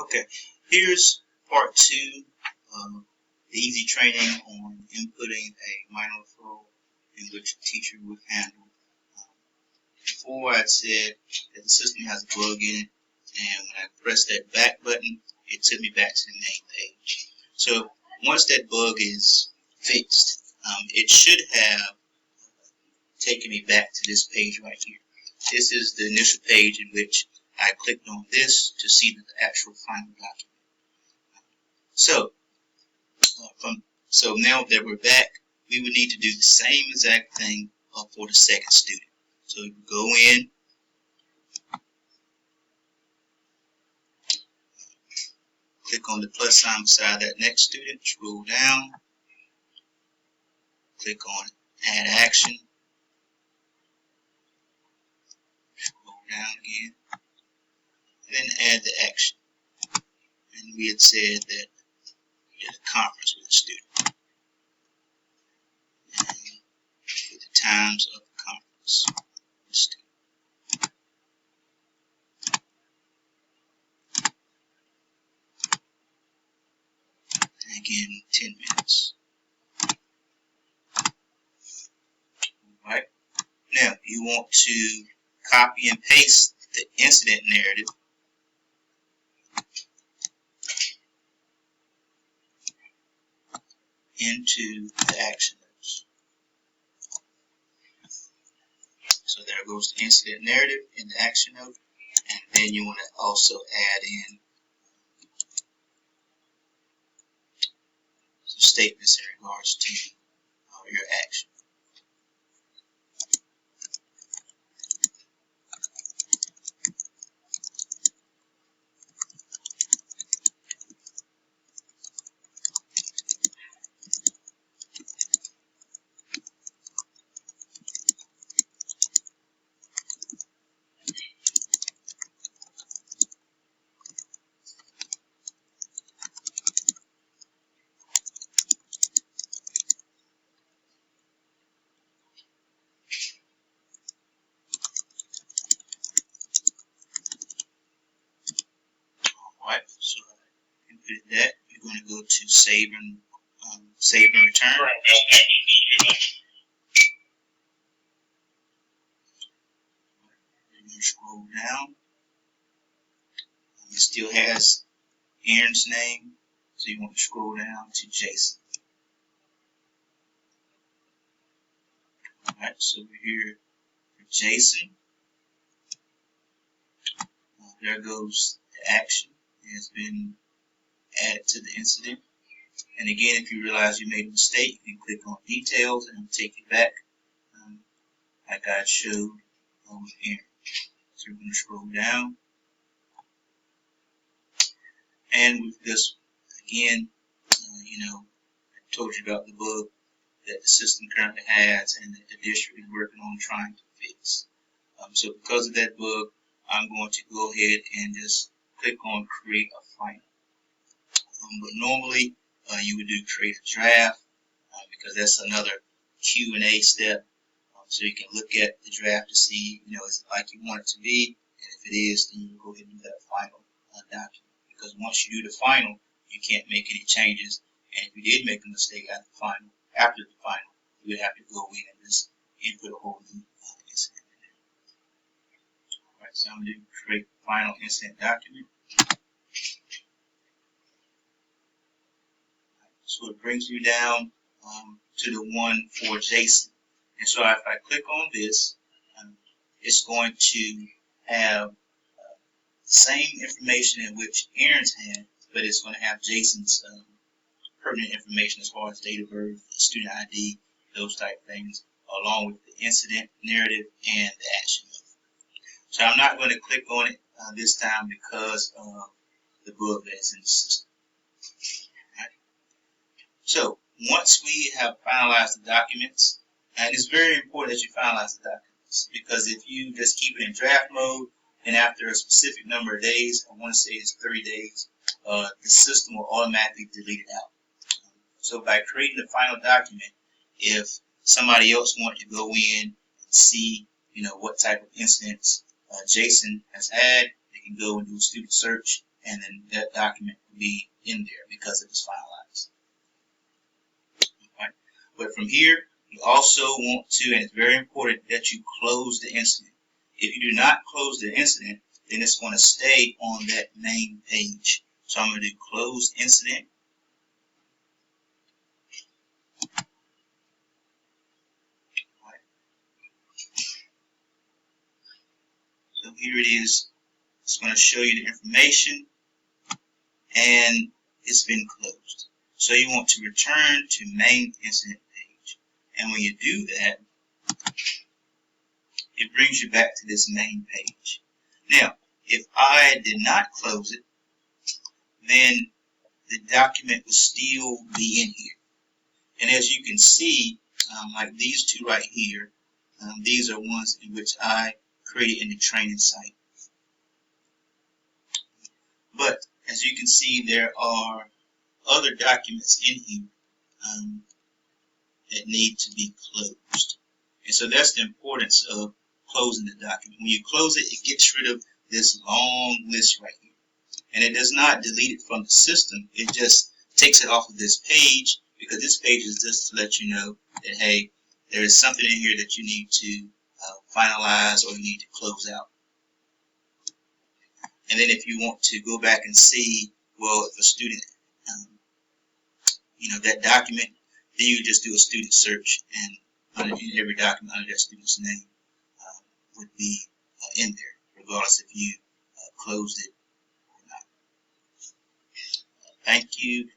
Okay, here's part two of the easy training on inputting a minor referral in which a teacher would handle. Before I said that the system has a bug in it, and when I pressed that back button, it took me back to the main page. So once that bug is fixed, it should have taken me back to this page right here. This is the initial page in which I clicked on this to see the actual final document. So now that we're back, we would need to do the same exact thing for the second student. So you go in, click on the plus sign beside that next student, scroll down, click on add action, scroll down again, and then add the action. And we had said that we did a conference with the student. And put the times of the conference with the student. And again, 10 minutes. Alright. Now, you want to copy and paste the incident narrative into the action notes. So there goes the incident narrative in the action note, and then you want to also add in some statements in regards to your action. Alright, so I inputted that. You're going to go to save and return. You're going to scroll down. It still has Aaron's name, so you want to scroll down to Jason. Alright, so we're here for Jason. There goes the action. It has been added to the incident. And again, if you realize you made a mistake, you can click on details and it'll take you back like I showed with Aaron. So we're going to scroll down. And with this, again, I told you about the bug that the system currently has and that the district is working on trying to fix. So because of that bug, I'm going to go ahead and just click on create a final. But normally you would do create a draft because that's another Q&A step. So you can look at the draft to see, is it like you want it to be, and if it is, then you go ahead and do that final document. Because once you do the final, you can't make any changes. And if you did make a mistake after the final, you would have to go in and just input a whole new incident in there. Alright, so I'm going to create the final incident document. So it brings you down to the one for Jason. And so if I click on this, it's going to have the same information in which Aaron's had, but it's going to have Jason's pertinent information as far as date of birth, student ID, those type of things, along with the incident narrative and the action note. So I'm not going to click on it this time because of the bug that is in the system. Right. So once we have finalized the documents, and it's very important that you finalize the documents, because if you just keep it in draft mode, and after a specific number of days, I want to say it's 30 days, the system will automatically delete it out. So by creating the final document, if somebody else wanted to go in and see, what type of incidents Jason has had, they can go and do a student search and then that document will be in there because it was finalized. Right? But from here, you also want to, and it's very important that you close the incident. If you do not close the incident, then it's going to stay on that main page. So I'm going to do close incident. Right. So here it is. It's going to show you the information, and it's been closed. So you want to return to main incident page. And when you do that, it brings you back to this main page. Now, if I did not close it, then the document will still be in here. And as you can see, like these two right here, these are ones in which I created in the training site. But as you can see, there are other documents in here that need to be closed. And so that's the importance of closing the document. When you close it, it gets rid of this long list right here. And it does not delete it from the system. It just takes it off of this page, because this page is just to let you know that, hey, there is something in here that you need to finalize or you need to close out. And then if you want to go back and see, well, if a student, that document, then you just do a student search, and every document under that student's name would be in there, regardless if you closed it or not. Thank you.